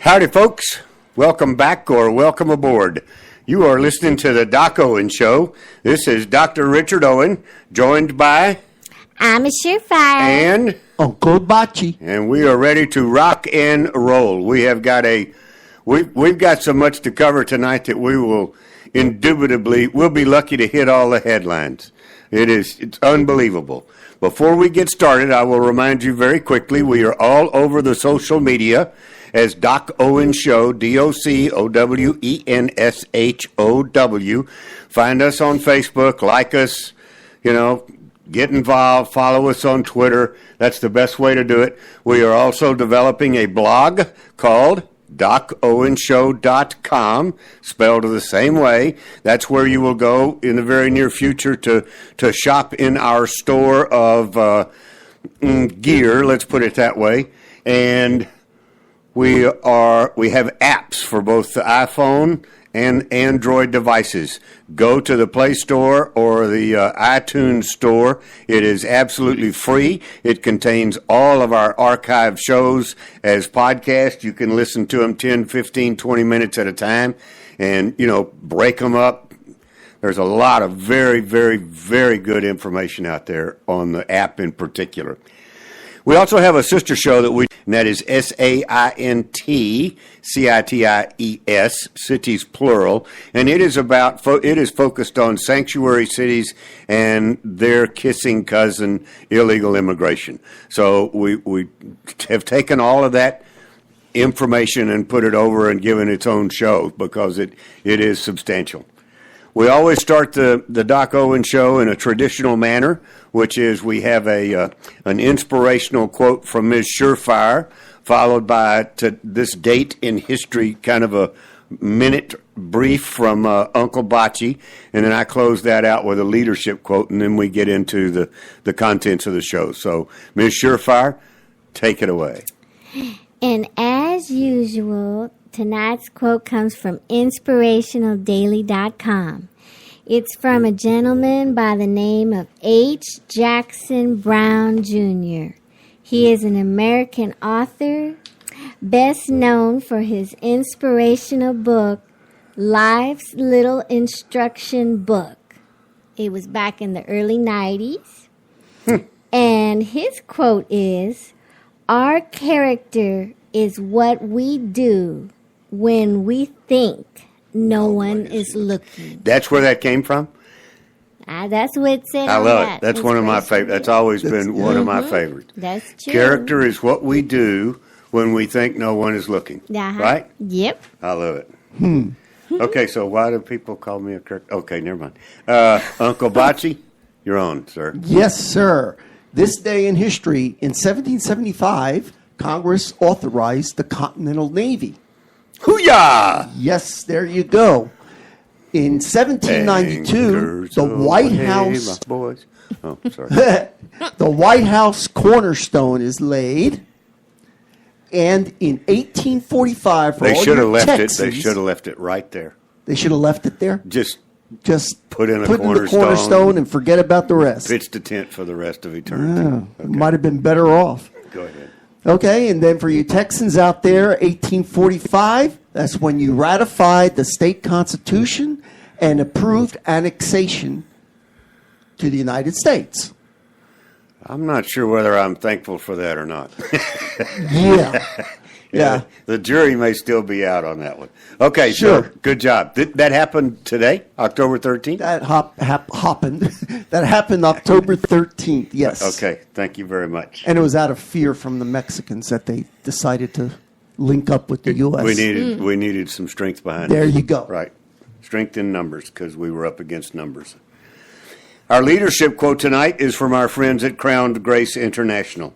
Howdy, folks. Welcome back or welcome aboard. You are listening to the Doc Owen Show. This is Dr. Richard Owen, joined by... I'm a surefire. And... Uncle Bocce. And we are ready to rock and roll. We have got we've got so much to cover tonight that we will indubitably, we'll be lucky to hit all the headlines. It's unbelievable. Before we get started, I will remind you very quickly, we are all over the social media as Doc Owen Show, DocOwenShow. Find us on Facebook, like us, get involved, follow us on Twitter. That's the best way to do it. We are also developing a blog called DocOwenShow.com, spelled the same way. That's where you will go in the very near future to shop in our store of gear, let's put it that way. And we have apps for both the iPhone and Android devices. Go to the Play Store or the iTunes Store. It is absolutely free. It contains all of our archive shows as podcasts. You can listen to them 10, 15, 20 minutes at a time and, break them up. There's a lot of very, very, very good information out there on the app in particular. We also have a sister show and that is SAINT, CITIES, cities plural, and it is focused on sanctuary cities and their kissing cousin, illegal immigration. So we have taken all of that information and put it over and given its own show because it is substantial. We always start the Doc Owen Show in a traditional manner, which is we have an inspirational quote from Ms. Surefire, followed by to this date in history, kind of a minute brief from Uncle Bocce, and then I close that out with a leadership quote, and then we get into the contents of the show. So, Ms. Surefire, take it away. And as usual, tonight's quote comes from InspirationalDaily.com. It's from a gentleman by the name of H. Jackson Brown, Jr. He is an American author, best known for his inspirational book, Life's Little Instruction Book. It was back in the early 90s. And his quote is, "Our character is what we do when we think no one is looking." That's where that came from? That's what it said. I love it. That's one of my favorites. That's always been one of my favorites. That's true. Character is what we do when we think no one is looking. Right? Yep. I love it. Okay, so why do people call me a character? Okay, never mind. Uncle Bocce, you're on, sir. Yes, sir. This day in history, in 1775, Congress authorized the Continental Navy. Hoo-yah! Yes, there you go. In 1792, the White House... boys. Oh, sorry. The White House cornerstone is laid. And in 1845, for They all should have your left Texans, it. They should have left it right there. They should have left it there? Just Put in the cornerstone and forget about the rest. Pitch the tent for the rest of eternity. Okay. Might have been better off. Go ahead. Okay, and then for you Texans out there, 1845, that's when you ratified the state constitution and approved annexation to the United States. I'm not sure whether I'm thankful for that or not. Yeah. The jury may still be out on that one. Okay, sure. So good job. That happened today, October 13th? That happened. That happened October 13th, yes. Okay, thank you very much. And it was out of fear from the Mexicans that they decided to link up with the U.S. We needed some strength behind it. There you go. Right. Strength in numbers, because we were up against numbers. Our leadership quote tonight is from our friends at Crowned Grace International.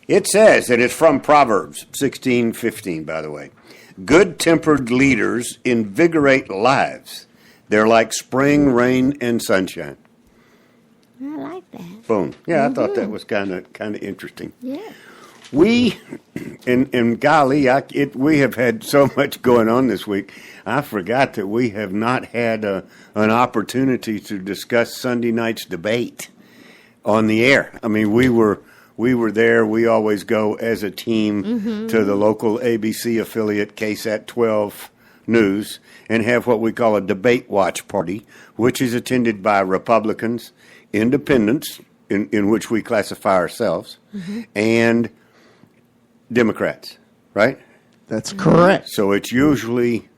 It says, and it's from Proverbs 16:15, by the way, "Good-tempered leaders invigorate lives. They're like spring, rain, and sunshine." I like that. Boom. Yeah, I thought that was kind of interesting. Yeah. We, and golly, we have had so much going on this week. I forgot that we have not had an opportunity to discuss Sunday night's debate on the air. I mean, we were we were there. We always go as a team to the local ABC affiliate, KSAT 12 News, and have what we call a debate watch party, which is attended by Republicans, independents, in which we classify ourselves, and Democrats, right? That's correct. So it's usually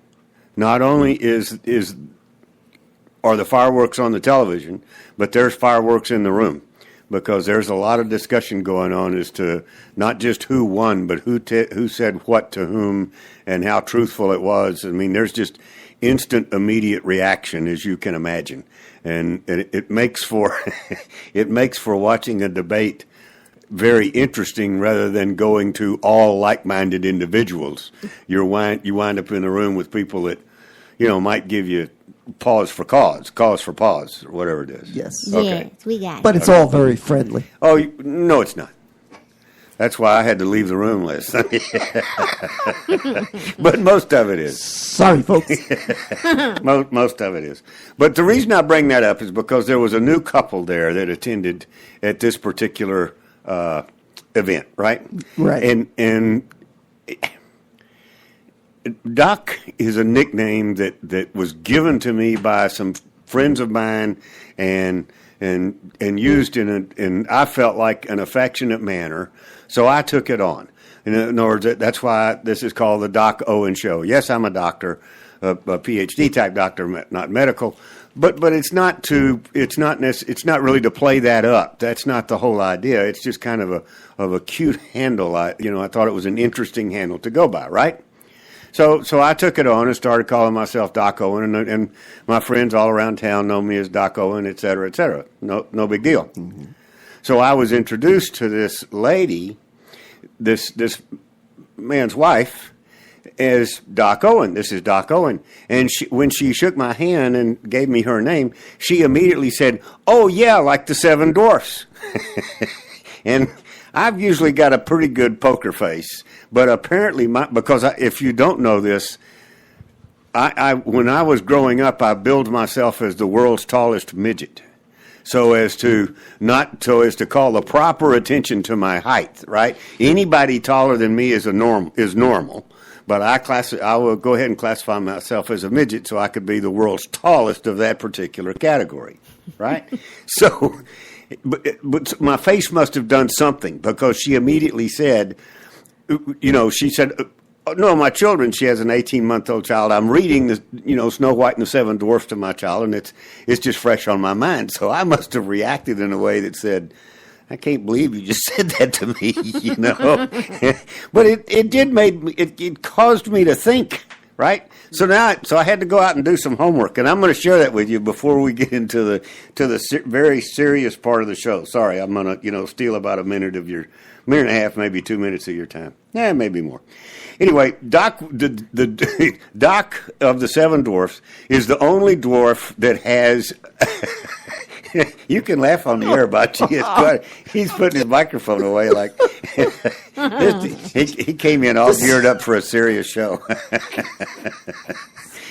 not only are the fireworks on the television, but there's fireworks in the room, because there's a lot of discussion going on as to not just who won, but who said what to whom and how truthful it was. I mean, there's just instant, immediate reaction, as you can imagine, and it makes for it makes for watching a debate very interesting rather than going to all like-minded individuals. You wind up in a room with people that, might give you cause for pause, or whatever it is. Yes. Okay. Yes, we got But it. it's all very friendly. Oh, no, it's not. That's why I had to leave the room last night. But most of it is. Sorry, folks. Most of it is. But the reason I bring that up is because there was a new couple there that attended at this particular event, right? Right. And Doc is a nickname that was given to me by some friends of mine and used in I felt like an affectionate manner, so I took it on. In other words, that's why this is called the Doc Owen Show. Yes, I'm a doctor, a PhD type doctor, not medical, but it's not really to play that up. That's not the whole idea. It's just kind of a cute handle. I thought it was an interesting handle to go by, right? So I took it on and started calling myself Doc Owen, and my friends all around town know me as Doc Owen, et cetera, et cetera. No big deal. Mm-hmm. So I was introduced to this lady, this man's wife, as Doc Owen. This is Doc Owen. And when she shook my hand and gave me her name, she immediately said, "Oh, yeah, like the Seven Dwarfs." And I've usually got a pretty good poker face, but apparently, if you don't know this, when I was growing up, I billed myself as the world's tallest midget, so as to call the proper attention to my height. Right? Anybody taller than me is normal, but I will go ahead and classify myself as a midget, so I could be the world's tallest of that particular category. Right? So. But my face must have done something, because she immediately said, she said, "No, my children," she has an 18-month-old child. "I'm reading the, Snow White and the Seven Dwarfs to my child, and it's just fresh on my mind." So I must have reacted in a way that said, "I can't believe you just said that to me," But it caused me to think. Right? So I had to go out and do some homework, and I'm going to share that with you before we get into the very serious part of the show. Sorry, I'm going to steal about a minute and a half, maybe 2 minutes of your time. Yeah, maybe more. Anyway, the Doc of the Seven Dwarfs is the only dwarf that has. You can laugh on the air about you. He's putting his microphone away like he came in all geared up for a serious show.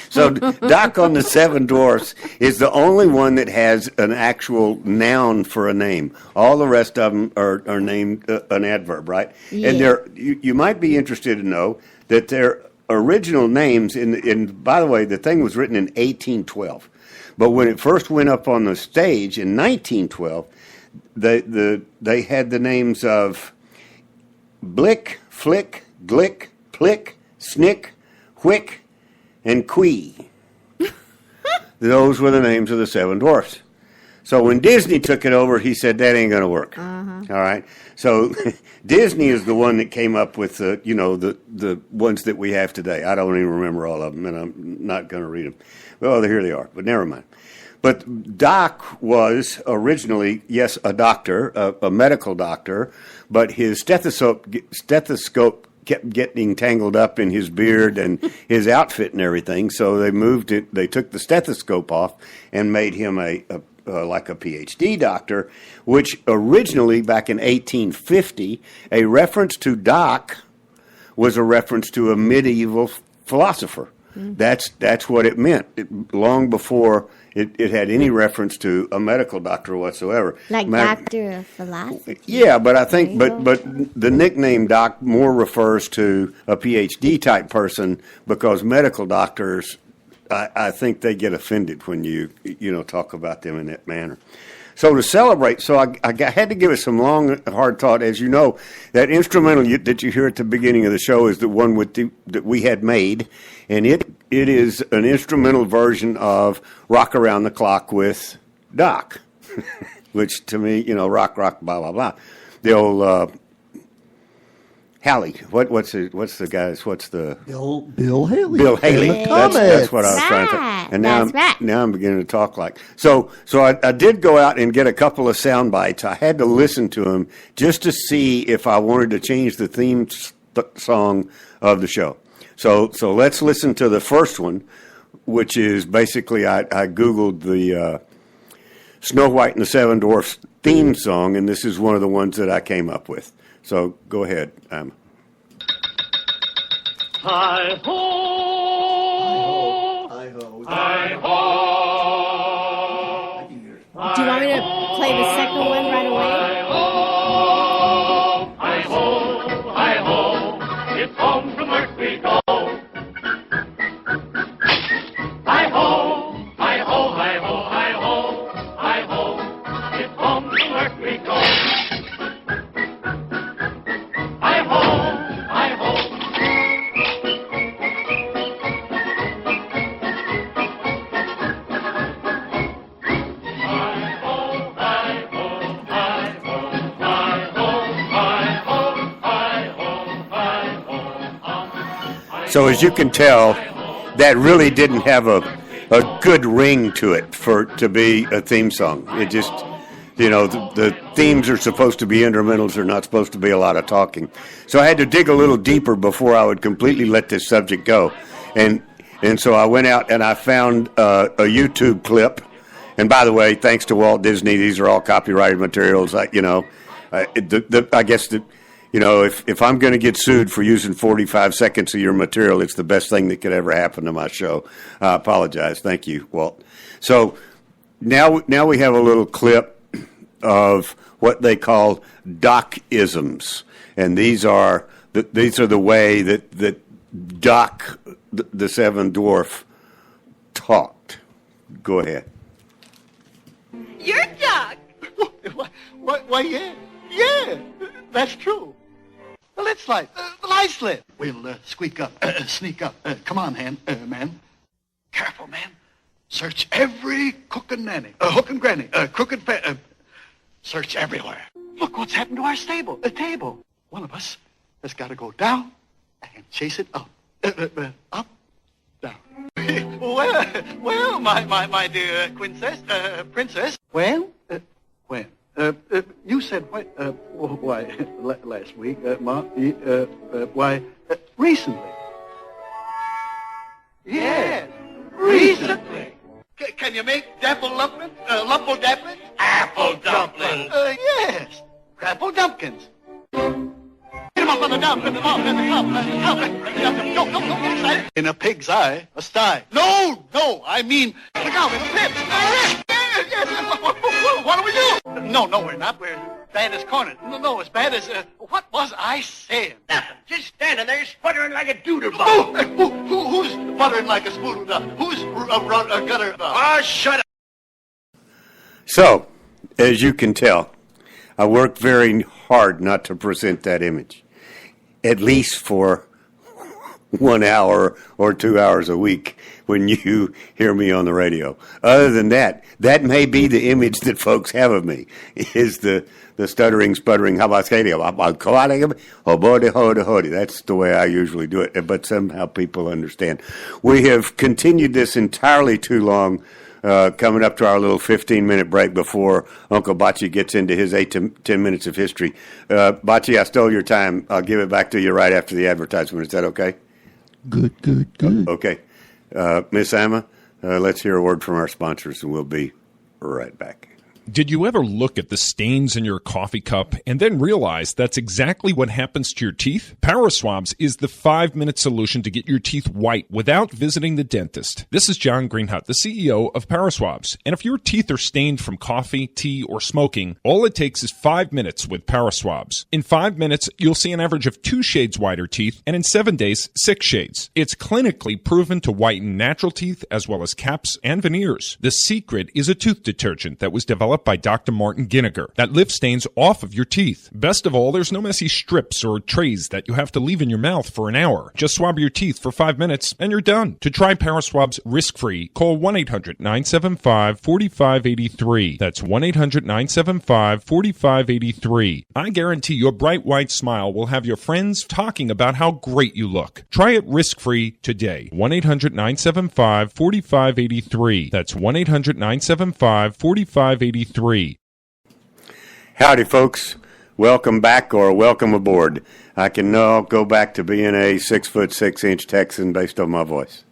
So Doc on the Seven Dwarfs is the only one that has an actual noun for a name. All the rest of them are named an adverb, right? Yeah. And you might be interested to know that their original names by the way, the thing was written in 1812. But when it first went up on the stage in 1912, they had the names of Blick, Flick, Glick, Plick, Snick, Whick, and Quee. Those were the names of the Seven Dwarfs. So when Disney took it over, he said, "That ain't going to work." Uh-huh. All right. So Disney is the one that came up with the ones that we have today. I don't even remember all of them, and I'm not going to read them. Well, here they are, but never mind. But Doc was originally, yes, a doctor, a medical doctor, but his stethoscope kept getting tangled up in his beard and his outfit and everything. So they took the stethoscope off and made him like a PhD doctor, which originally back in 1850, a reference to Doc was a reference to a medieval philosopher. That's what it meant. Long before it had any reference to a medical doctor whatsoever. Like doctor of philosophy. Yeah, but I think but the nickname doc more refers to a PhD type person, because medical doctors, I think they get offended when you talk about them in that manner. So to celebrate, I had to give it some long, hard thought. As you know, that instrumental that you hear at the beginning of the show is the one that we had made, and it is an instrumental version of "Rock Around the Clock" with Doc, which to me, rock, blah blah blah. The old Haley. What's the guy's? What's the Bill Haley? Bill Haley. That's what I was trying to. Right. And That's now I'm beginning to talk like so. I did go out and get a couple of sound bites. I had to listen to them just to see if I wanted to change the theme song of the show. So let's listen to the first one, which is basically I googled the Snow White and the Seven Dwarfs theme song, and this is one of the ones that I came up with. So go ahead. Hi ho, Hi ho. hi ho. Do you want me to play the second one right away? Hi ho, hi ho. It's home from work we go. Hi ho, hi ho, hi ho, hi ho, hi ho. It's home from work we go. Hi ho, hi ho. So as you can tell, that really didn't have a good ring to it to be a theme song. It just, the themes are supposed to be instrumentals. They're not supposed to be a lot of talking. So I had to dig a little deeper before I would completely let this subject go. And so I went out and I found a YouTube clip. And by the way, thanks to Walt Disney, these are all copyrighted materials. I guess that, if I'm going to get sued for using 45 seconds of your material, it's the best thing that could ever happen to my show. I apologize. Thank you, Walt. So now we have a little clip of what they call Doc-isms, and these are the way that Doc, the Seven Dwarf, talked. Go ahead. You're Doc. Why, yeah, that's true. The lid slide, the light slip. We'll squeak up, sneak up. Come on, man. Careful, man. Search every cook and nanny, hook and granny, crooked search everywhere. Look what's happened to our table. One of us has got to go down and chase it up, up, down. well, my dear princess. Well, when? You said when? Why? Last week, why? Recently. Yes, recently. Can you make dapple lumplin? Lumple dumplings? Apple dumplings. Yes, crapple dumpkins. Get him up on the dump, get him up, Don't get excited. In a pig's eye, a sty. No, I mean, look out, in a pit. What do we do? No, we're not. We're bad as cornered. No, as bad as, what was I saying? Nothing. Just standing there sputtering like a doodle bug. Who's sputtering like a spoodle duck? Who's a gutter? Oh, shut up. So, as you can tell, I work very hard not to present that image, at least for 1 hour or 2 hours a week when you hear me on the radio. Other than that may be the image that folks have of me, is the stuttering, sputtering, that's the way I usually do it, but somehow people understand. We have continued this entirely too long, coming up to our little 15-minute break before Uncle Bocce gets into his 8 to 10 minutes of history. Bocce, I stole your time. I'll give it back to you right after the advertisement. Is that okay? Good. Okay. Miss Amma, let's hear a word from our sponsors, and we'll be right back. Did you ever look at the stains in your coffee cup and then realize that's exactly what happens to your teeth? Paraswabs is the 5-minute solution to get your teeth white without visiting the dentist. This is John Greenhut, the CEO of Paraswabs. And if your teeth are stained from coffee, tea, or smoking, all it takes is 5 minutes with Paraswabs. In 5 minutes, you'll see an average of 2 shades whiter teeth, and in 7 days, 6 shades. It's clinically proven to whiten natural teeth as well as caps and veneers. The secret is a tooth detergent that was developed by Dr. Martin Ginniger that lifts stains off of your teeth. Best of all, there's no messy strips or trays that you have to leave in your mouth for an hour. Just swab your teeth for 5 minutes and you're done. To try Paraswabs risk-free, call 1-800-975-4583. That's 1-800-975-4583. I guarantee your bright white smile will have your friends talking about how great you look. Try it risk-free today. 1-800-975-4583. That's 1-800-975-4583. Howdy, folks. Welcome back or welcome aboard. I can now go back to being a 6'6" Texan based on my voice.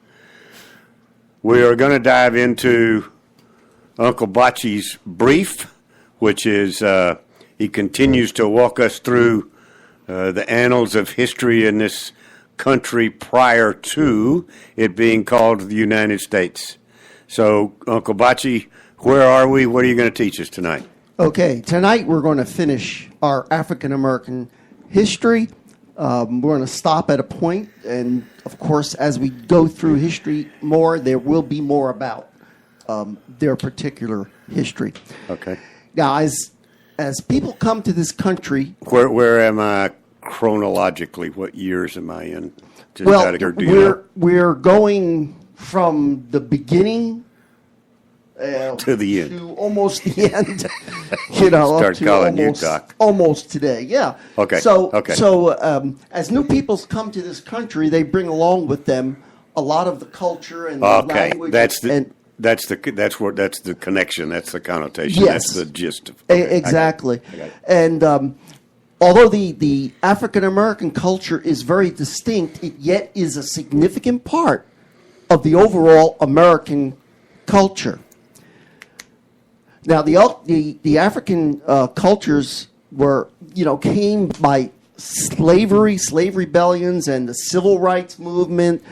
We are going to dive into Uncle Bocce's brief, which is he continues to walk us through the annals of history in this country prior to it being called the United States. So, Uncle Bocce, where are we? What are you going to teach us tonight? Okay, tonight we're going to finish our African American history. We're going to stop at a point, and of course, as we go through history more, there will be more about their particular history. Okay. Now, as people come to this country, Where am I chronologically? What years am I in? Just well, out of here, do you know? we're going from the beginning To the end. to almost the end. You know, Start up to calling you almost, Doc. almost today. Yeah. Okay, So, okay. as new peoples come to this country, they bring along with them a lot of the culture and the Okay, language. that's and, the connection. That's the connotation. Yes. That's the gist of okay, exactly. I got it. And although the African American culture is very distinct, it yet is a significant part of the overall American culture. Now, the African cultures came by slavery, slave rebellions, and the civil rights movement.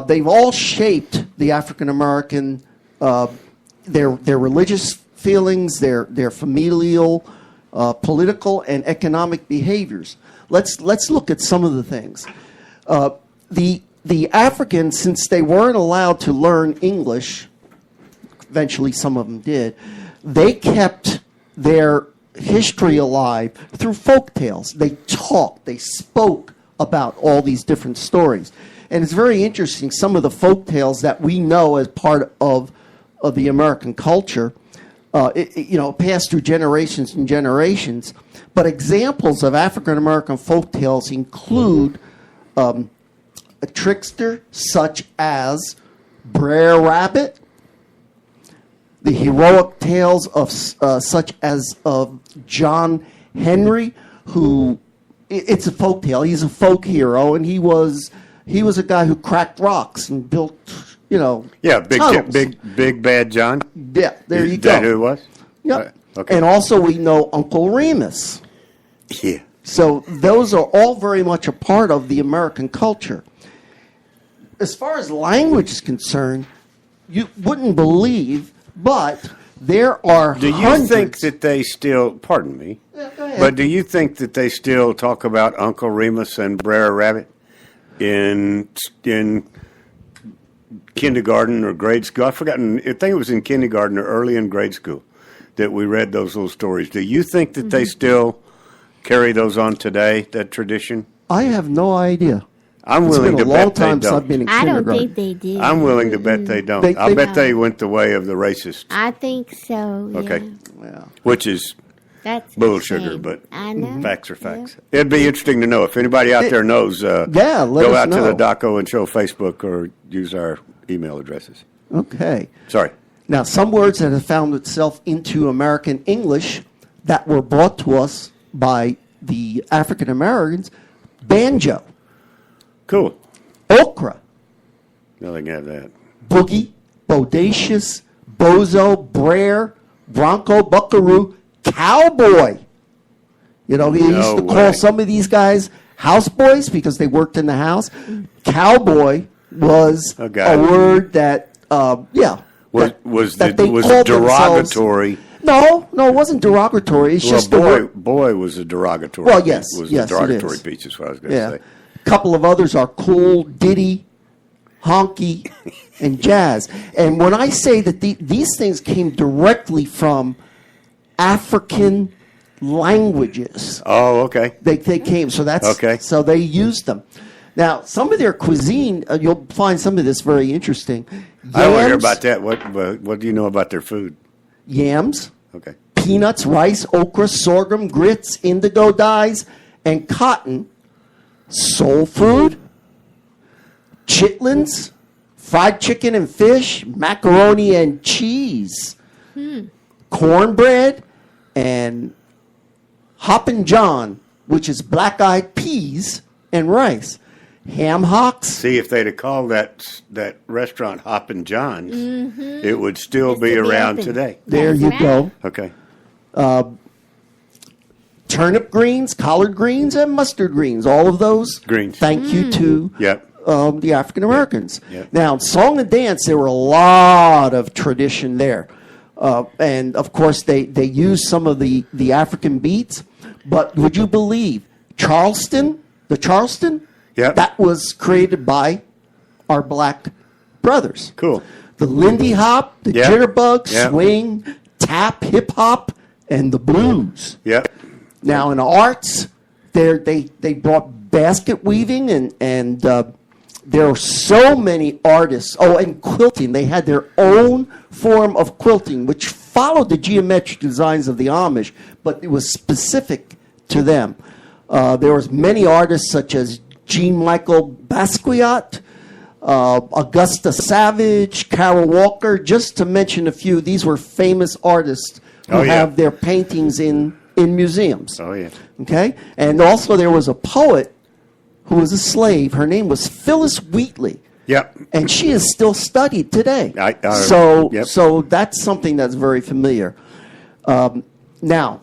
They've all shaped the African American, their religious feelings, their familial, political, and economic behaviors. Let's look at some of the things. The Africans, since they weren't allowed to learn English, eventually some of them did, they kept their history alive through folk tales. They talked, they spoke about all these different stories. And it's very interesting, some of the folk tales that we know as part of the American culture, passed through generations and generations. But examples of African American folk tales include a trickster such as Brer Rabbit, the heroic tales of such as of John Henry, who it's a folk tale. He's a folk hero, and he was a guy who cracked rocks and built, tunnels. big bad John. Yeah, there you Is go. that who it was? Yep. Okay. And also we know Uncle Remus. Yeah. So those are all very much a part of the American culture. As far as language is concerned, you wouldn't believe, but there are Do you hundreds. think that they still? Pardon me. Yeah, go ahead. But do you think that they still talk about Uncle Remus and Brer Rabbit in kindergarten or grade school? I've forgotten. I think it was in kindergarten or early in grade school that we read those little stories. Do you think that they still carry those on today? That tradition? I have no idea. I'm It's willing been a to long bet time they since don't. I've been in I don't kindergarten. think they did. I'm willing to bet they don't. They- I bet No. they went the way of the racist, I think so. Yeah. Okay. Yeah. which is That's a bull shame. sugar, but I know. facts are facts. It'd be interesting to know if anybody out there knows. let go us out to the know. Daco and Show Facebook or use our email addresses. Okay. Sorry. Now, some words that have found itself into American English that were brought to us by the African Americans: banjo, Cool. okra, No, they can have that. boogie, bodacious, bozo, brer, bronco, buckaroo, cowboy. You know, he used to call some of these guys houseboys because they worked in the house. Cowboy was a word that, was derogatory. No, it wasn't derogatory. It's just boy was a derogatory. Well, yes, was yes, a derogatory it is. piece. Is what I was going to say. A couple of others are cool, ditty, honky, and jazz. And when I say that these things came directly from African languages. Oh, okay. They came, so that's okay. So they used them. Now, some of their cuisine, you'll find some of this very interesting. Yams, I want to hear about that. What do you know about their food? Yams. Okay. Peanuts, rice, okra, sorghum, grits, indigo dyes, and cotton. Soul food. Chitlins, fried chicken and fish, macaroni and cheese. Cornbread, and Hoppin' John, which is black-eyed peas and rice. Ham hocks. See, if they'd have called that restaurant Hoppin' John's, it would still be around today. There you go. Okay. Turnip greens, collard greens, and mustard greens. All of those. Greens. Thank you to the African Americans. Yep. Now, song and dance, there were a lot of tradition there. And, of course, they used some of the African beats. But would you believe Charleston, that was created by our black brothers. Cool. The Lindy Hop, the Jitterbug, swing, tap, hip-hop, and the blues. Yep. Now, in arts, they brought basket weaving, and there are so many artists. Oh, and quilting. They had their own form of quilting, which followed the geometric designs of the Amish, but it was specific to them. There was many artists such as Jean-Michel Basquiat, Augusta Savage, Carol Walker, just to mention a few. These were famous artists who have their paintings in museums. Oh, yeah. Okay? And also there was a poet who was a slave. Her name was Phyllis Wheatley. Yep. And she is still studied today. Yep. So that's something that's very familiar. Now,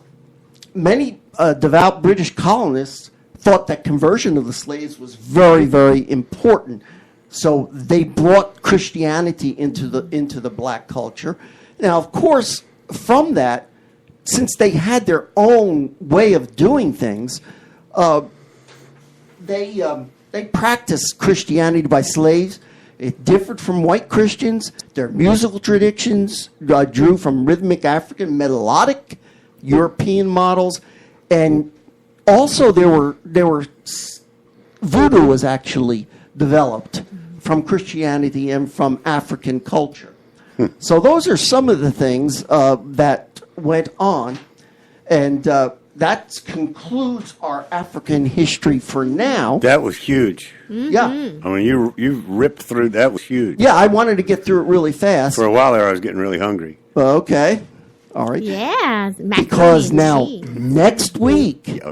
many devout British colonists thought that conversion of the slaves was very, very important. So they brought Christianity into the black culture. Now, of course, from that, since they had their own way of doing things, they practiced Christianity by slaves. It differed from white Christians. Their musical traditions drew from rhythmic African, melodic European models, and also there were voodoo was actually developed from Christianity and from African culture. So those are some of the things that went on, and that concludes our African history for now. That was huge. Yeah. I mean, you ripped through. That was huge. Yeah, I wanted to get through it really fast. For a while there, I was getting really hungry. Okay. All right. Yeah. Because now, next week,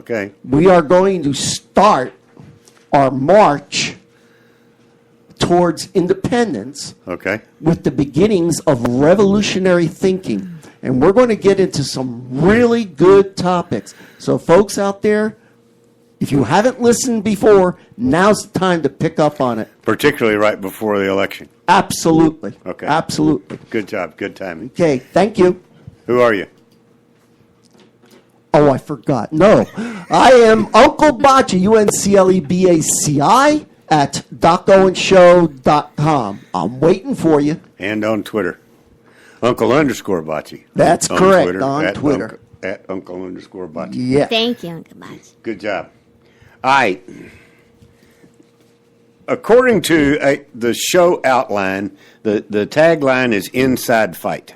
we are going to start our march towards independence with the beginnings of revolutionary thinking. And we're going to get into some really good topics. So, folks out there, if you haven't listened before, now's the time to pick up on it. Particularly right before the election. Absolutely. Okay. Absolutely. Good job. Good timing. Okay. Thank you. Who are you? Oh, I forgot. No. I am Uncle Bachi, UNCLEBACI, at DocOwenShow.com. I'm waiting for you. And on Twitter. Uncle_Bachi. That's correct, on Twitter. At Uncle_Bachi. Yeah. Thank you, Uncle Bachi. Good job. All right. According to the show outline, the tagline is Inside Fight.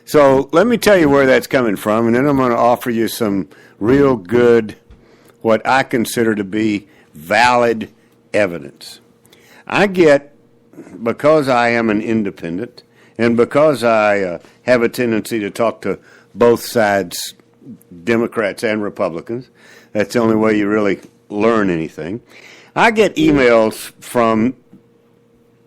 So let me tell you where that's coming from, and then I'm going to offer you some real good, what I consider to be valid evidence. I get, because I am an independent, and because I have a tendency to talk to both sides, Democrats and Republicans, that's the only way you really learn anything. I get emails from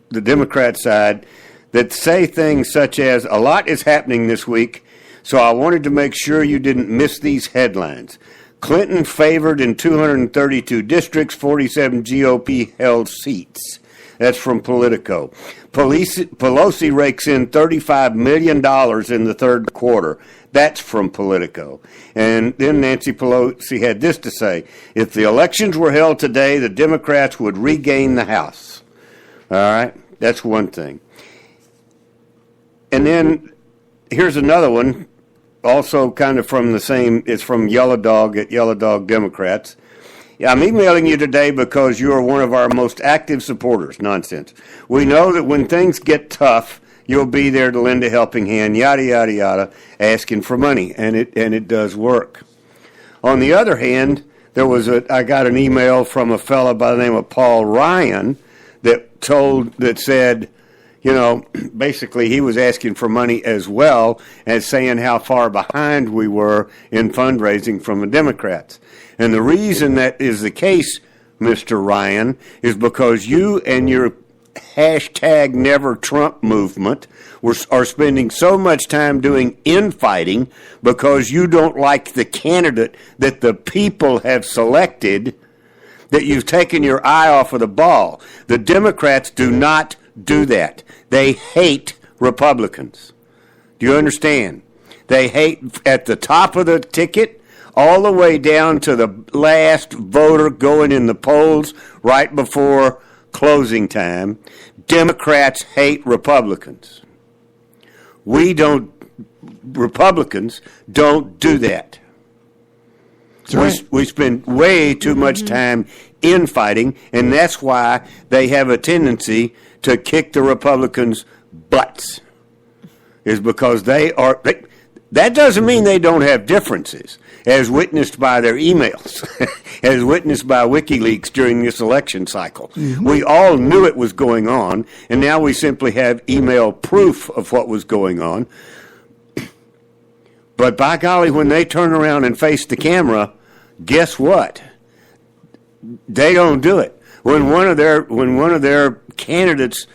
the Democrat side that say things such as, a lot is happening this week So I wanted to make sure you didn't miss these headlines. Clinton favored in 232 districts, 47 GOP held seats. That's from Politico. Pelosi rakes in $35 million in the third quarter. That's from Politico. And then Nancy Pelosi had this to say: if the elections were held today, the Democrats would regain the House. All right? That's one thing. And then here's another one, also kind of from the same, it's from Yellow Dog at Yellow Dog Democrats. I'm emailing you today because you are one of our most active supporters. Nonsense. We know that when things get tough, you'll be there to lend a helping hand, yada, yada, yada, asking for money, and it does work. On the other hand, I got an email from a fellow by the name of Paul Ryan that said, basically he was asking for money as well as saying how far behind we were in fundraising from the Democrats. And the reason that is the case, Mr. Ryan, is because you and your hashtag Never Trump movement are spending so much time doing infighting because you don't like the candidate that the people have selected, that you've taken your eye off of the ball. The Democrats do not do that. They hate Republicans. Do you understand? They hate at the top of the ticket all the way down to the last voter going in the polls right before closing time. Democrats hate Republicans. Republicans don't do that. We spend way too much time infighting, and that's why they have a tendency to kick the Republicans' butts, is because that doesn't mean they don't have differences, as witnessed by their emails, as witnessed by WikiLeaks during this election cycle. Mm-hmm. We all knew it was going on, and now we simply have email proof of what was going on. But by golly, when they turn around and face the camera, guess what? They don't do it. When one of their candidates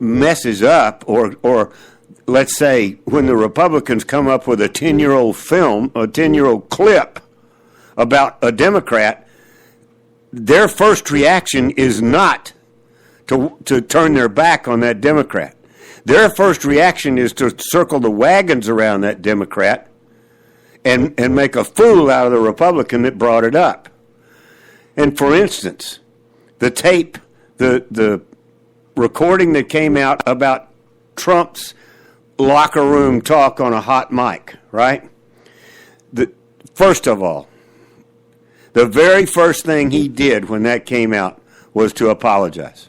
messes up, or let's say when the Republicans come up with a 10-year-old film, a 10-year-old clip about a Democrat, their first reaction is not to turn their back on that Democrat. Their first reaction is to circle the wagons around that Democrat and make a fool out of the Republican that brought it up. And for instance, the tape, the recording that came out about Trump's locker room talk on a hot mic, right? First of all, the very first thing he did when that came out was to apologize.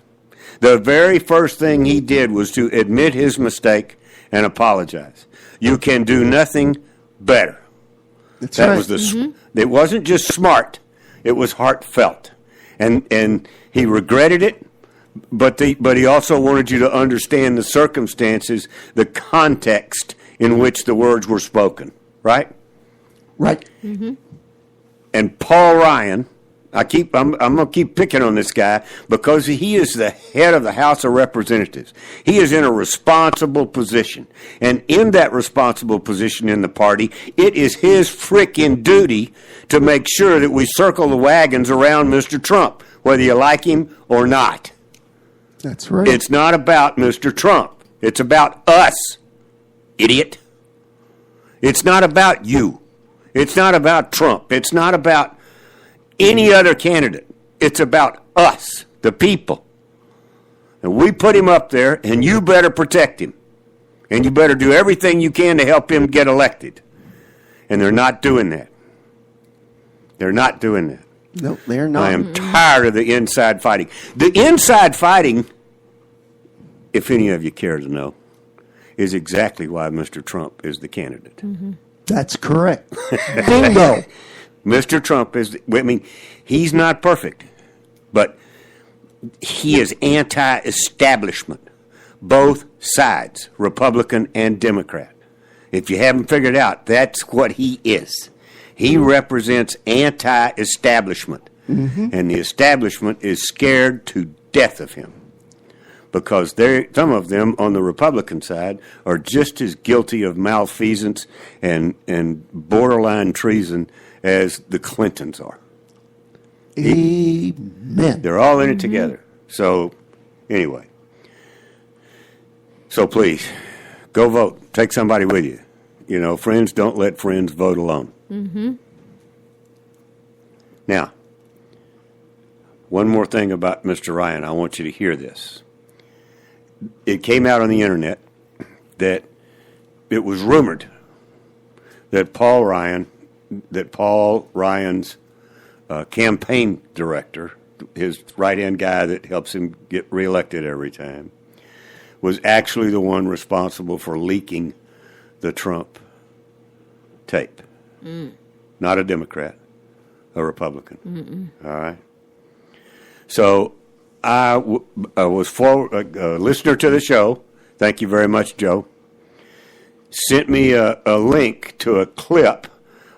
The very first thing he did was to admit his mistake and apologize. You can do nothing better. That's that right. was It wasn't just smart; it was heartfelt, and he regretted it. But he also wanted you to understand the circumstances, the context in which the words were spoken. Right. Right. Mm-hmm. And Paul Ryan, I'm going to keep picking on this guy because he is the head of the House of Representatives. He is in a responsible position. And in that responsible position in the party, it is his frickin' duty to make sure that we circle the wagons around Mr. Trump, whether you like him or not. That's right. It's not about Mr. Trump. It's about us, idiot. It's not about you. It's not about Trump. It's not about any other candidate. It's about us, the people. And we put him up there, and you better protect him. And you better do everything you can to help him get elected. And they're not doing that. They're not doing that. No, they're not. I am tired of the inside fighting. The inside fighting, if any of you care to know, is exactly why Mr. Trump is the candidate. Mm-hmm. That's correct. Bingo. Mr. Trump he's not perfect, but he is anti-establishment. Both sides, Republican and Democrat. If you haven't figured it out, that's what he is. He represents anti-establishment, and the establishment is scared to death of him. because some of them on the Republican side are just as guilty of malfeasance and borderline treason as the Clintons are. Amen. They're all in it together. So, anyway. So please, go vote. Take somebody with you. You know, friends, don't let friends vote alone. Mm-hmm. Now, one more thing about Mr. Ryan. I want you to hear this. It came out on the internet that it was rumored that Paul Ryan's campaign director, his right-hand guy that helps him get reelected every time, was actually the one responsible for leaking the Trump tape. Not a Democrat, a Republican. All right? So I was a listener to the show. Thank you very much, Joe. Sent me a link to a clip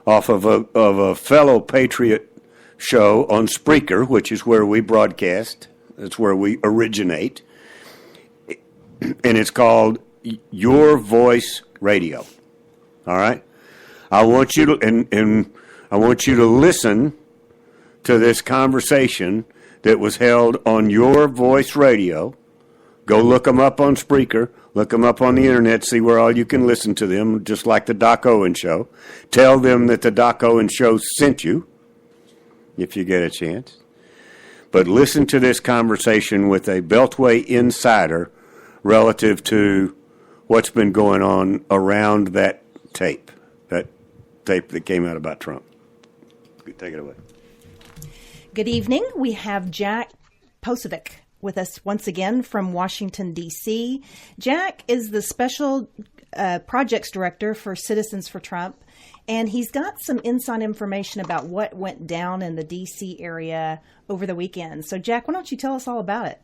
off of a fellow Patriot show on Spreaker, which is where we broadcast. That's where we originate. And it's called Your Voice Radio. All right? I want you to and I want you to listen to this conversation that was held on Your Voice Radio. Go look them up on Spreaker. Look them up on the internet. See where all you can listen to them, just like the Doc Owen Show. Tell them that the Doc Owen Show sent you, if you get a chance. But listen to this conversation with a Beltway insider relative to what's been going on around that tape that came out about Trump. Take it away. Good evening. We have Jack Posovic with us once again from Washington, D.C. Jack is the special projects director for Citizens for Trump, and he's got some inside information about what went down in the D.C. area over the weekend. So, Jack, why don't you tell us all about it?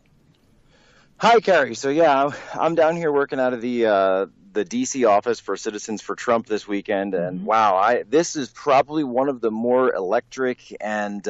Hi, Carrie. So, yeah, I'm down here working out of the D.C. office for Citizens for Trump this weekend, and wow, this is probably one of the more electric and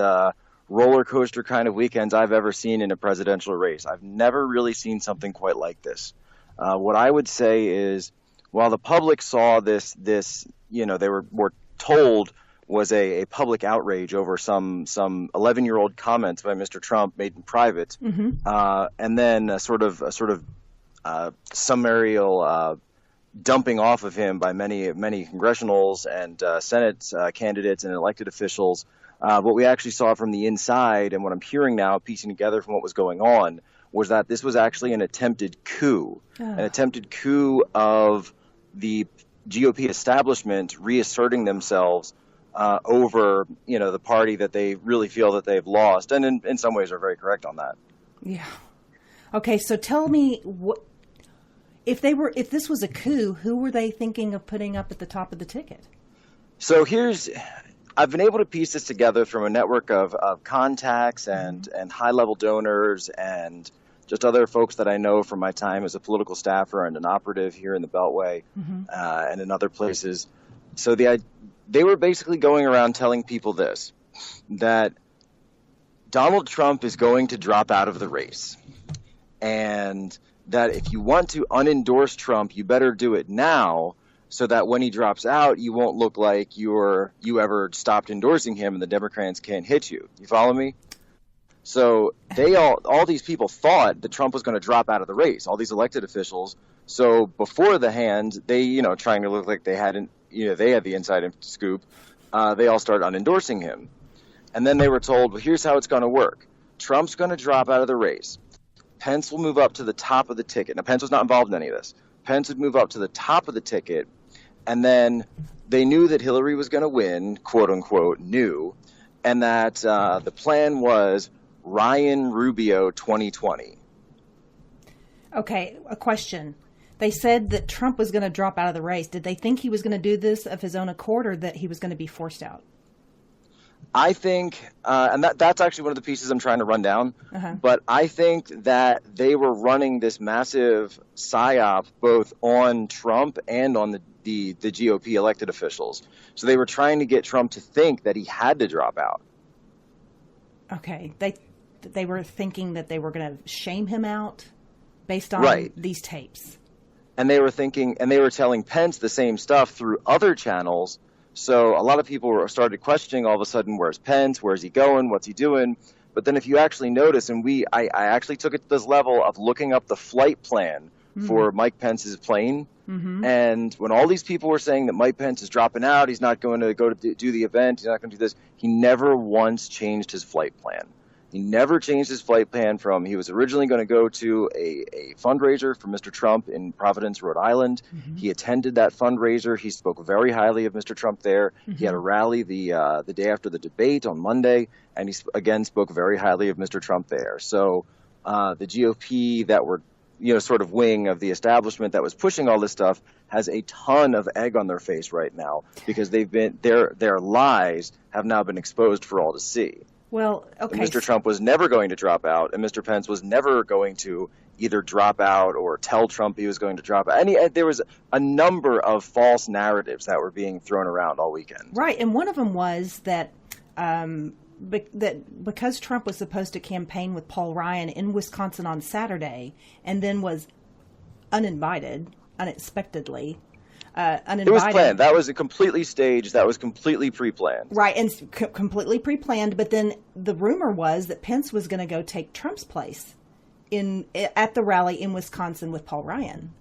roller coaster kind of weekends I've ever seen in a presidential race. I've never really seen something quite like this. What I would say is, while the public saw this, they were told was a public outrage over some 11-year-old comments by Mr. Trump made in private, and then a sort of summarial dumping off of him by many congressionals and Senate candidates and elected officials. What we actually saw from the inside, and what I'm hearing now, piecing together from what was going on, was that this was actually an attempted coup, an attempted coup of the GOP establishment reasserting themselves over, the party that they really feel that they've lost, and in some ways are very correct on that. Yeah. Okay, so tell me, if this was a coup, who were they thinking of putting up at the top of the ticket? So I've been able to piece this together from a network of contacts and high-level donors and just other folks that I know from my time as a political staffer and an operative here in the Beltway and in other places. So they were basically going around telling people this, that Donald Trump is going to drop out of the race, and that if you want to unendorse Trump, you better do it now, so that when he drops out, you won't look like you ever stopped endorsing him and the Democrats can't hit you. You follow me? So all these people thought that Trump was going to drop out of the race, all these elected officials. So before the hand, they, trying to look like they hadn't, they had the inside scoop, they all started unendorsing him. And then they were told, well, here's how it's going to work. Trump's going to drop out of the race. Pence will move up to the top of the ticket. Now, Pence was not involved in any of this. Pence would move up to the top of the ticket, and then they knew that Hillary was going to win, quote unquote, and that the plan was Ryan Rubio 2020. Okay, a question. They said that Trump was going to drop out of the race. Did they think he was going to do this of his own accord, or that he was going to be forced out? I think, and that's actually one of the pieces I'm trying to run down, but I think that they were running this massive psyop both on Trump and on the GOP elected officials. So they were trying to get Trump to think that he had to drop out. Okay. They were thinking that they were going to shame him out? based on these tapes. And they were thinking, and they were telling Pence the same stuff through other channels. So a lot of people started questioning all of a sudden, where's Pence? Where's he going? What's he doing? But then if you actually notice, and I actually took it to this level of looking up the flight plan for Mike Pence's plane. And when all these people were saying that Mike Pence is dropping out, he's not going to go to do the event, he's not going to do this, he never once changed his flight plan. He never changed his flight plan from, he was originally going to go to a fundraiser for Mr. Trump in Providence, Rhode Island. He attended that fundraiser. He spoke very highly of Mr. Trump there. He had a rally the day after the debate on Monday, and he again spoke very highly of Mr. Trump there. So the GOP that were, sort of wing of the establishment that was pushing all this stuff has a ton of egg on their face right now because they've been their lies have now been exposed for all to see. Well, okay. Mr. Trump was never going to drop out, and Mr. Pence was never going to either drop out or tell Trump he was going to drop out. There was a number of false narratives that were being thrown around all weekend. Right, and one of them was that that because Trump was supposed to campaign with Paul Ryan in Wisconsin on Saturday and then was unexpectedly, It was planned. That was completely staged. That was completely pre-planned. Right, and completely pre-planned. But then the rumor was that Pence was going to go take Trump's place at the rally in Wisconsin with Paul Ryan.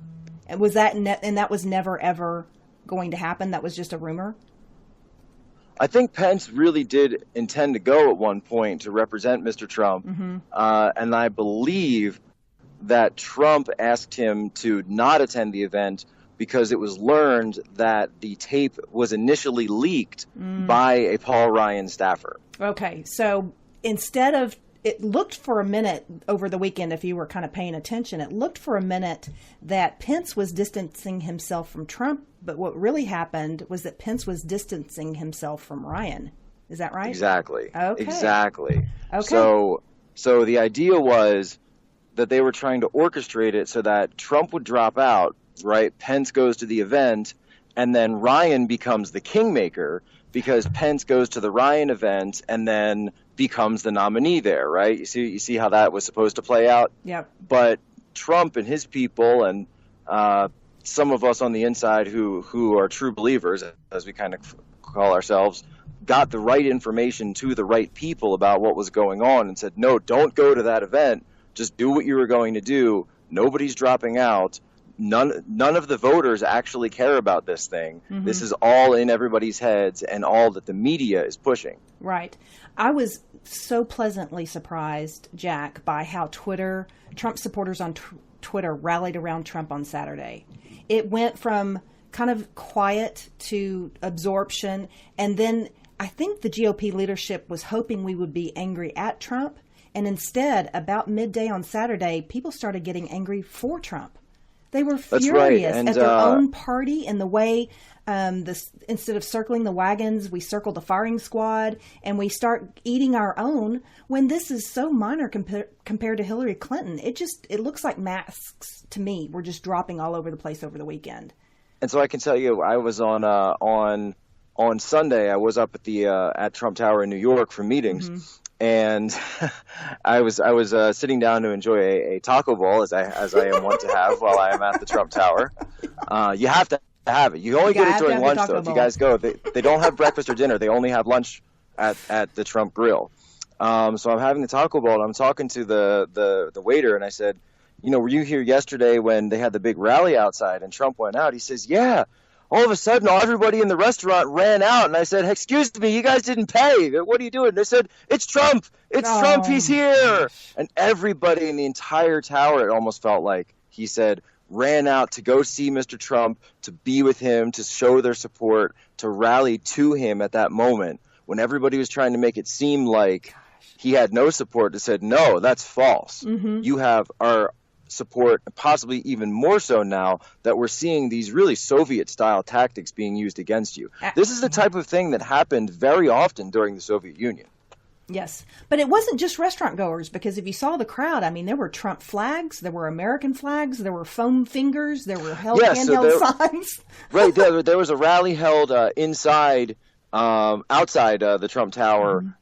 And was that and that was never ever going to happen? That was just a rumor. I think Pence really did intend to go at one point to represent Mr. Trump, and I believe that Trump asked him to not attend the event because it was learned that the tape was initially leaked by a Paul Ryan staffer. Okay, so instead of, it looked for a minute over the weekend, if you were kind of paying attention, it looked for a minute that Pence was distancing himself from Trump, but what really happened was that Pence was distancing himself from Ryan. Is that right? Exactly. Okay. Exactly. Okay. So the idea was that they were trying to orchestrate it so that Trump would drop out, right? Pence goes to the event, and then Ryan becomes the kingmaker because Pence goes to the Ryan event and then becomes the nominee there, right? You see how that was supposed to play out? Yep. But Trump and his people and some of us on the inside who are true believers, as we kind of call ourselves, got the right information to the right people about what was going on and said, no, don't go to that event. Just do what you were going to do. Nobody's dropping out. None of the voters actually care about this thing. This is all in everybody's heads and all that the media is pushing. Right. I was so pleasantly surprised, Jack, by how Trump supporters on Twitter rallied around Trump on Saturday. It went from kind of quiet to absorption, and then I think the GOP leadership was hoping we would be angry at Trump, and instead, about midday on Saturday, people started getting angry for Trump. They were furious at their own party and the way instead of circling the wagons, we circled the firing squad and we start eating our own when this is so minor compared to Hillary Clinton. It looks like masks to me. We're just dropping all over the place over the weekend. And so I can tell you, I was on Sunday. I was up at Trump Tower in New York for meetings. And I was sitting down to enjoy a taco bowl as I am wont to have while I am at the Trump Tower. You have to have it. You only get it during lunch, though. If you guys go, they don't have breakfast or dinner. They only have lunch at the Trump Grill. So I'm having the taco bowl, and I'm talking to the waiter, and I said, were you here yesterday when they had the big rally outside and Trump went out? He says, yeah. All of a sudden, everybody in the restaurant ran out, and I said, hey, excuse me, you guys didn't pay. What are you doing? They said, it's Trump. It's Trump. He's here. And everybody in the entire tower, it almost felt like, he said, ran out to go see Mr. Trump, to be with him, to show their support, to rally to him at that moment when everybody was trying to make it seem like he had no support. They said, no, that's false. You have our support, possibly even more so now that we're seeing these really Soviet-style tactics being used against you. This is the type of thing that happened very often during the Soviet Union. Yes, but it wasn't just restaurant goers, because if you saw the crowd, I mean, there were Trump flags, there were American flags, there were foam fingers, there were handheld signs. Right, there was a rally held outside the Trump Tower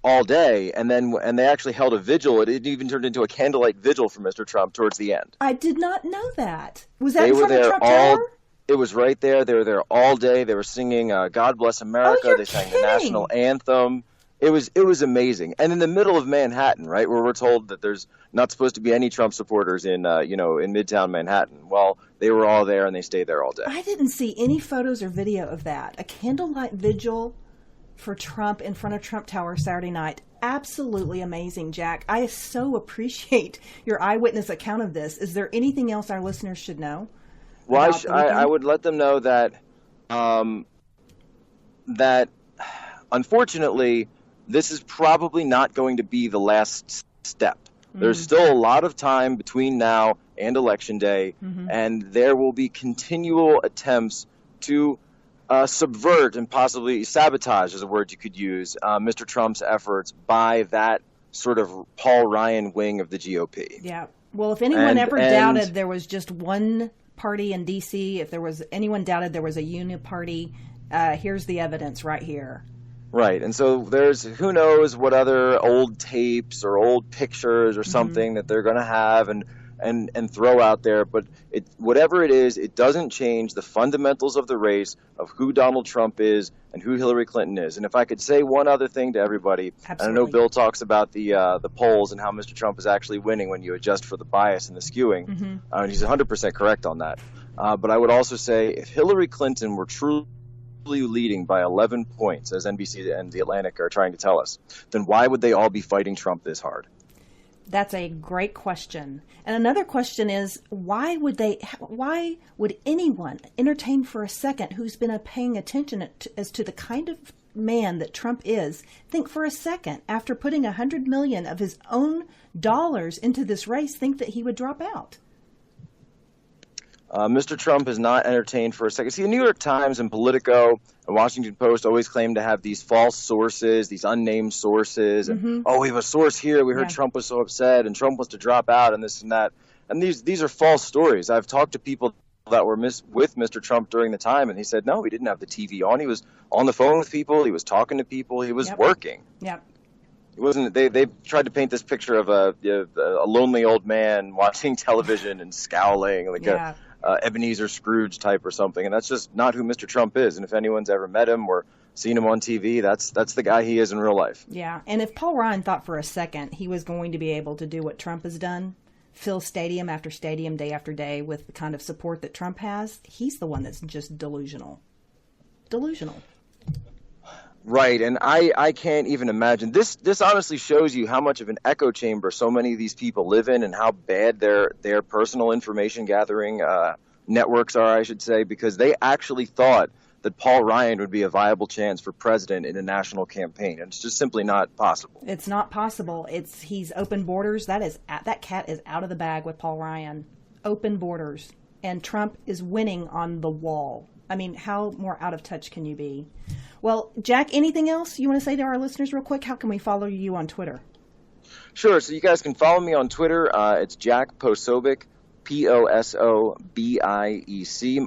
all day, and they actually held a vigil. It even turned into a candlelight vigil for Mr. Trump towards the end. I did not know that. Was that They in were front of there Trump all. Tower? It was right there. They were there all day. They were singing "God Bless America." Oh, you're They sang kidding. the national anthem. It was amazing. And in the middle of Manhattan, right, where we're told that there's not supposed to be any Trump supporters in in Midtown Manhattan. Well, they were all there and they stayed there all day. I didn't see any photos or video of that. A candlelight vigil for Trump in front of Trump Tower Saturday night. Absolutely amazing, Jack. I so appreciate your eyewitness account of this. Is there anything else our listeners should know? Well, I would let them know that that unfortunately, this is probably not going to be the last step. There's still a lot of time between now and Election Day, and there will be continual attempts to subvert and possibly sabotage, is a word you could use, Mr. Trump's efforts by that sort of Paul Ryan wing of the GOP. Yeah. Well, if anyone doubted there was just one party in D.C., if there was anyone doubted there was a uniparty, here's the evidence right here. Right, and so there's who knows what other old tapes or old pictures or something that they're going to have and throw out there, but whatever it is, it doesn't change the fundamentals of the race of who Donald Trump is and who Hillary Clinton is. And if I could say one other thing to everybody, and I know Bill talks about the polls and how Mr. Trump is actually winning when you adjust for the bias and the skewing, and he's 100% correct on that. But I would also say if Hillary Clinton were truly leading by 11 points, as NBC and The Atlantic are trying to tell us, then why would they all be fighting Trump this hard? That's a great question. And another question is, why would anyone entertain for a second who's been paying attention as to the kind of man that Trump is, think for a second after putting $100 million of his own dollars into this race, think that he would drop out? Mr. Trump is not entertained for a second. See, the New York Times and Politico and Washington Post always claim to have these false sources, these unnamed sources. And, we have a source here. We heard Trump was so upset and Trump was to drop out and this and that. And these are false stories. I've talked to people that were with Mr. Trump during the time, and he said, no, he didn't have the TV on. He was on the phone with people. He was talking to people. He was working. Yep. It wasn't. They tried to paint this picture of a lonely old man watching television and scowling, like a Ebenezer Scrooge type or something, and that's just not who Mr. Trump is. And if anyone's ever met him or seen him on TV, that's the guy he is in real life. Yeah, and if Paul Ryan thought for a second he was going to be able to do what Trump has done, fill stadium after stadium, day after day, with the kind of support that Trump has, he's the one that's just delusional. Right, and I can't even imagine. This honestly shows you how much of an echo chamber so many of these people live in and how bad their personal information gathering networks are, I should say, because they actually thought that Paul Ryan would be a viable chance for president in a national campaign, and it's just simply not possible. It's not possible. He's open borders. That cat is out of the bag with Paul Ryan. Open borders. And Trump is winning on the wall. I mean, how more out of touch can you be? Well, Jack, anything else you want to say to our listeners real quick? How can we follow you on Twitter? Sure. So you guys can follow me on Twitter. It's Jack Posobiec, Posobiec.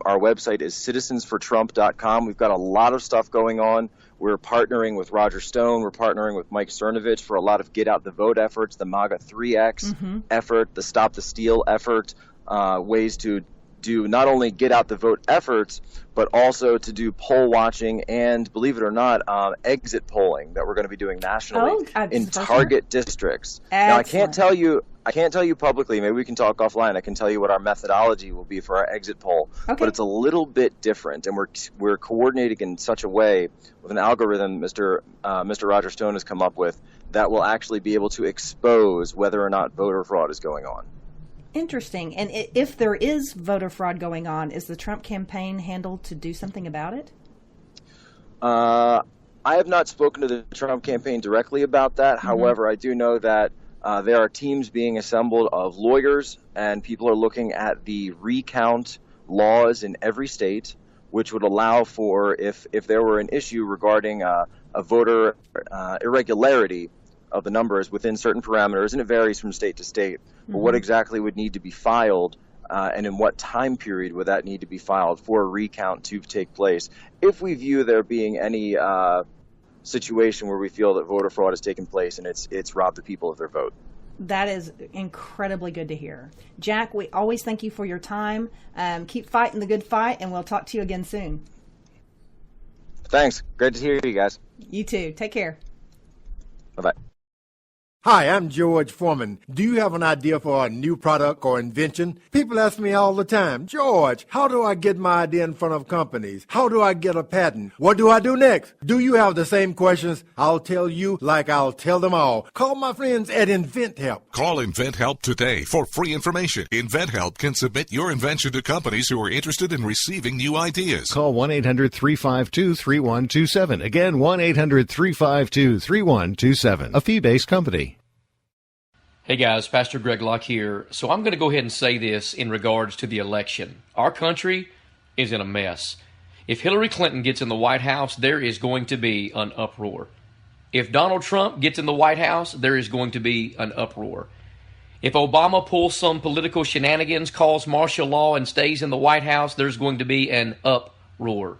Our website is citizensfortrump.com. We've got a lot of stuff going on. We're partnering with Roger Stone. We're partnering with Mike Cernovich for a lot of Get Out the Vote efforts, the MAGA 3X effort, the Stop the Steal effort, ways to do not only get out the vote efforts, but also to do poll watching and, believe it or not, exit polling that we're going to be doing nationally in target districts. Excellent. Now, I can't tell you publicly. Maybe we can talk offline. I can tell you what our methodology will be for our exit poll, but it's a little bit different, and we're coordinating in such a way with an algorithm Mr. Roger Stone has come up with that will actually be able to expose whether or not voter fraud is going on. Interesting. And if there is voter fraud going on, is the Trump campaign handled to do something about it? I have not spoken to the Trump campaign directly about that. However, I do know that there are teams being assembled of lawyers, and people are looking at the recount laws in every state, which would allow for, if there were an issue regarding a voter irregularity of the numbers within certain parameters, and it varies from state to state, but what exactly would need to be filed and in what time period would that need to be filed for a recount to take place if we view there being any situation where we feel that voter fraud has taken place and it's robbed the people of their vote. That is incredibly good to hear. Jack, we always thank you for your time. Keep fighting the good fight, and we'll talk to you again soon. Thanks. Great to hear you guys. You too. Take care. Bye-bye. Hi, I'm George Foreman. Do you have an idea for a new product or invention? People ask me all the time, George, how do I get my idea in front of companies? How do I get a patent? What do I do next? Do you have the same questions? I'll tell you like I'll tell them all. Call my friends at InventHelp. Call InventHelp today for free information. InventHelp can submit your invention to companies who are interested in receiving new ideas. Call 1-800-352-3127. Again, 1-800-352-3127. A fee-based company. Hey guys, Pastor Greg Locke here. So I'm going to go ahead and say this in regards to the election. Our country is in a mess. If Hillary Clinton gets in the White House, there is going to be an uproar. If Donald Trump gets in the White House, there is going to be an uproar. If Obama pulls some political shenanigans, calls martial law, and stays in the White House, there's going to be an uproar.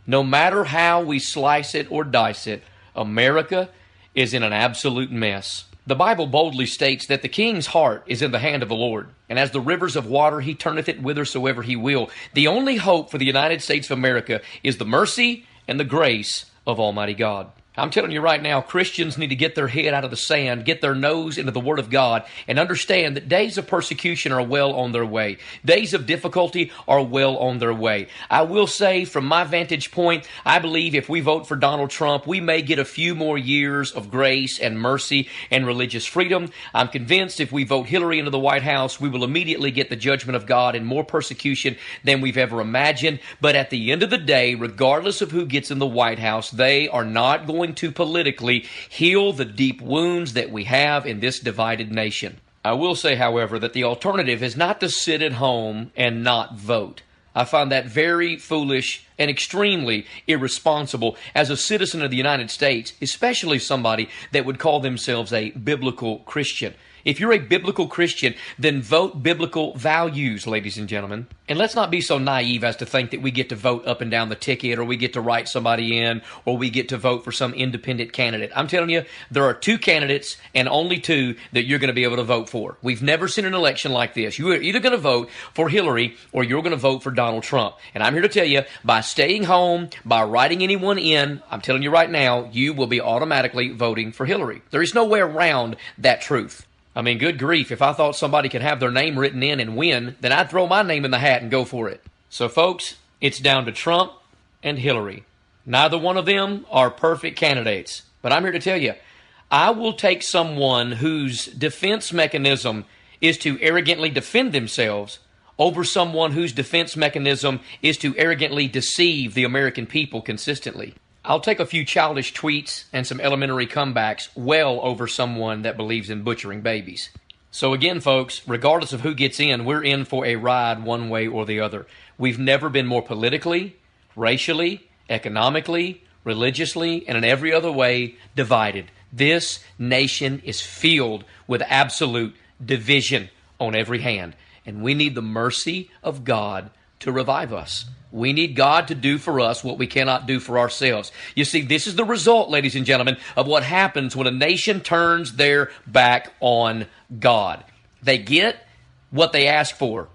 No matter how we slice it or dice it, America is in an absolute mess. The Bible boldly states that the king's heart is in the hand of the Lord, and as the rivers of water, he turneth it whithersoever he will. The only hope for the United States of America is the mercy and the grace of Almighty God. I'm telling you right now, Christians need to get their head out of the sand, get their nose into the Word of God, and understand that days of persecution are well on their way. Days of difficulty are well on their way. I will say, from my vantage point, I believe if we vote for Donald Trump, we may get a few more years of grace and mercy and religious freedom. I'm convinced if we vote Hillary into the White House, we will immediately get the judgment of God and more persecution than we've ever imagined. But at the end of the day, regardless of who gets in the White House, they are not going to politically heal the deep wounds that we have in this divided nation. I will say, however, that the alternative is not to sit at home and not vote. I find that very foolish and extremely irresponsible as a citizen of the United States, especially somebody that would call themselves a biblical Christian. If you're a biblical Christian, then vote biblical values, ladies and gentlemen. And let's not be so naive as to think that we get to vote up and down the ticket, or we get to write somebody in, or we get to vote for some independent candidate. I'm telling you, there are two candidates and only two that you're going to be able to vote for. We've never seen an election like this. You are either going to vote for Hillary or you're going to vote for Donald Trump. And I'm here to tell you, by staying home, by writing anyone in, I'm telling you right now, you will be automatically voting for Hillary. There is no way around that truth. I mean, good grief, if I thought somebody could have their name written in and win, then I'd throw my name in the hat and go for it. So, folks, it's down to Trump and Hillary. Neither one of them are perfect candidates. But I'm here to tell you, I will take someone whose defense mechanism is to arrogantly defend themselves over someone whose defense mechanism is to arrogantly deceive the American people consistently. I'll take a few childish tweets and some elementary comebacks well over someone that believes in butchering babies. So again, folks, regardless of who gets in, we're in for a ride one way or the other. We've never been more politically, racially, economically, religiously, and in every other way divided. This nation is filled with absolute division on every hand, and we need the mercy of God to revive us. We need God to do for us what we cannot do for ourselves. You see, this is the result, ladies and gentlemen, of what happens when a nation turns their back on God. They get what they ask for.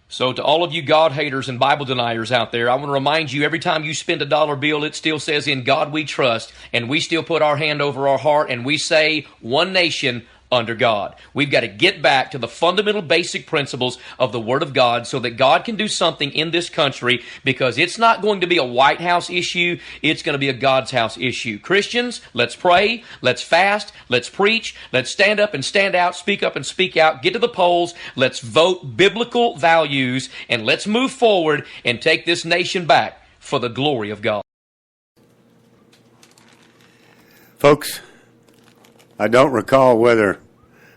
So to all of you God haters and Bible deniers out there, I want to remind you, every time you spend a dollar bill, it still says, "In God we trust," and we still put our hand over our heart and we say, one nation under God. We've got to get back to the fundamental basic principles of the Word of God so that God can do something in this country, because it's not going to be a White House issue, it's going to be a God's house issue. Christians, let's pray, let's fast, let's preach, let's stand up and stand out, speak up and speak out, get to the polls, let's vote biblical values, and let's move forward and take this nation back for the glory of God. Folks, I don't recall whether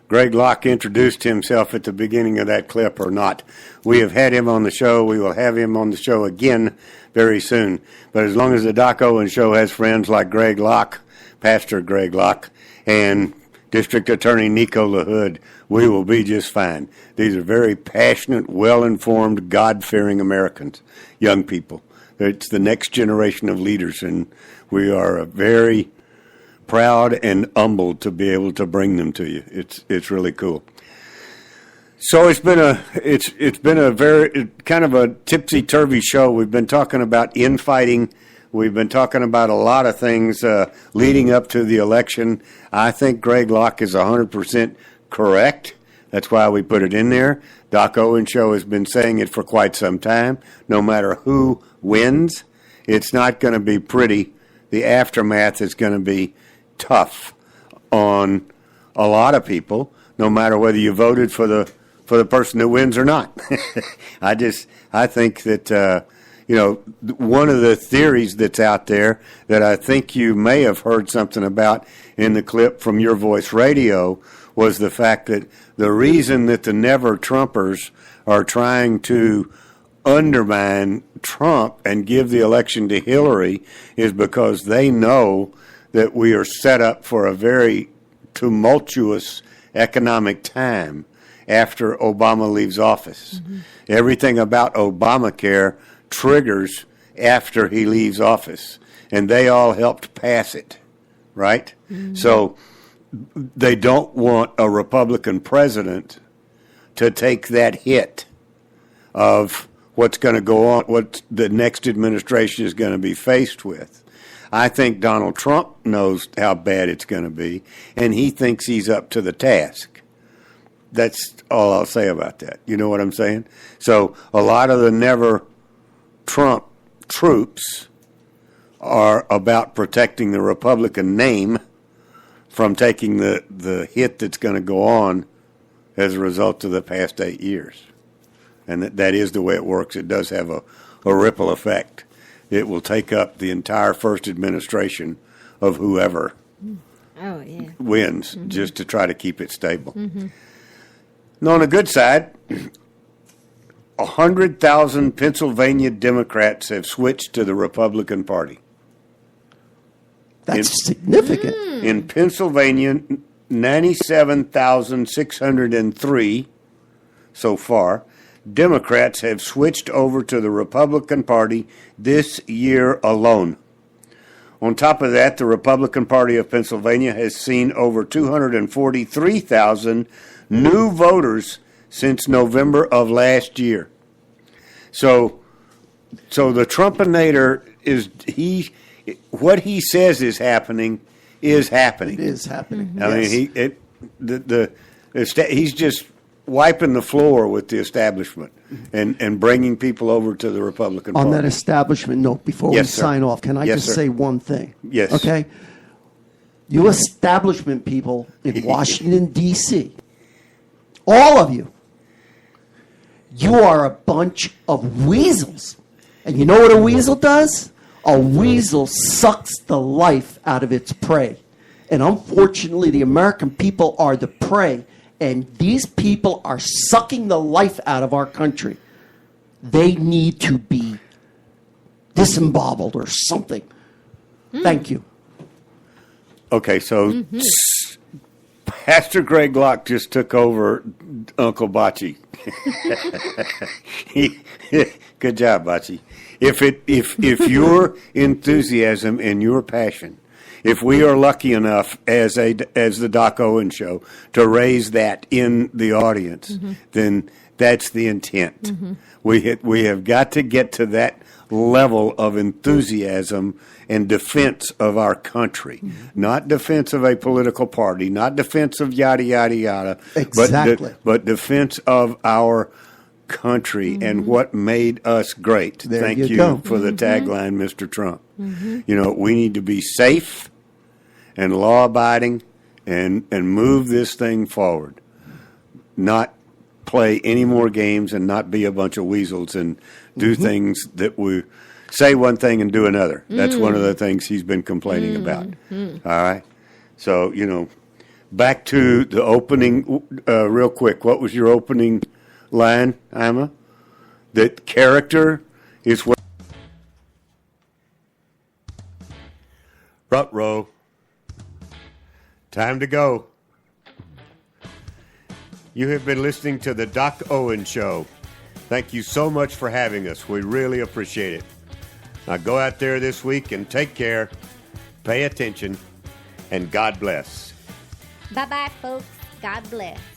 Greg Locke introduced himself at the beginning of that clip or not. We have had him on the show. We will have him on the show again very soon. But as long as the Doc Owen Show has friends like Greg Locke, Pastor Greg Locke, and District Attorney Nico LaHood, we will be just fine. These are very passionate, well-informed, God-fearing Americans, young people. It's the next generation of leaders, and we are a very proud and humbled to be able to bring them to you. It's really cool. So it's been a very kind of a tipsy-turvy show. We've been talking about infighting. We've been talking about a lot of things leading up to the election. I think Greg Locke is 100% correct. That's why we put it in there. Doc Owen Show has been saying it for quite some time. No matter who wins, it's not going to be pretty. The aftermath is going to be tough on a lot of people, no matter whether you voted for the person that wins or not. I think that, one of the theories that's out there that I think you may have heard something about in the clip from Your Voice Radio was the fact that the reason that the Never Trumpers are trying to undermine Trump and give the election to Hillary is because they know that we are set up for a very tumultuous economic time after Obama leaves office. Mm-hmm. Everything about Obamacare triggers after he leaves office, and they all helped pass it, right? Mm-hmm. So they don't want a Republican president to take that hit of what's going to go on, what the next administration is going to be faced with. I think Donald Trump knows how bad it's going to be, and he thinks he's up to the task. That's all I'll say about that. You know what I'm saying? So a lot of the Never Trump troops are about protecting the Republican name from taking the hit that's going to go on as a result of the past 8 years. And that is the way it works. It does have a ripple effect. It will take up the entire first administration of whoever wins just to try to keep it stable. Mm-hmm. And on the good side, 100,000 Pennsylvania Democrats have switched to the Republican Party. That's significant. In Pennsylvania, 97,603 so far. Democrats have switched over to the Republican Party this year alone. On top of that, the Republican Party of Pennsylvania has seen over 243,000 new voters since November of last year. So the Trumpinator what he says is happening is happening. It is happening. Mm-hmm. I mean, he's just wiping the floor with the establishment and bringing people over to the Republican Party. On that establishment note, before we sign off, can I just say one thing? Yes. Okay? You establishment people in Washington, D.C., all of you, you are a bunch of weasels. And you know what a weasel does? A weasel sucks the life out of its prey. And unfortunately, the American people are the prey. And these people are sucking the life out of our country. They need to be disemboweled or something. Thank you. Okay, so Pastor Greg Locke just took over Uncle Bocce. Good job, Bocce. If your enthusiasm and your passion, if we are lucky enough as the Doc Owen Show to raise that in the audience, then that's the intent. Mm-hmm. We have got to get to that level of enthusiasm and defense of our country, not defense of a political party, not defense of yada yada yada, exactly. but defense of our country and what made us great. Thank you for the tagline, Mr. Trump. You know, we need to be safe and law-abiding and move this thing forward, not play any more games and not be a bunch of weasels and do things that we say one thing and do another. That's one of the things he's been complaining about. All right? So, you know, back to the opening real quick. What was your opening line, Ima? That character is what... Front row. Time to go. You have been listening to the Doc Owen Show. Thank you so much for having us. We really appreciate it. Now go out there this week and take care, pay attention, and God bless. Bye-bye, folks. God bless.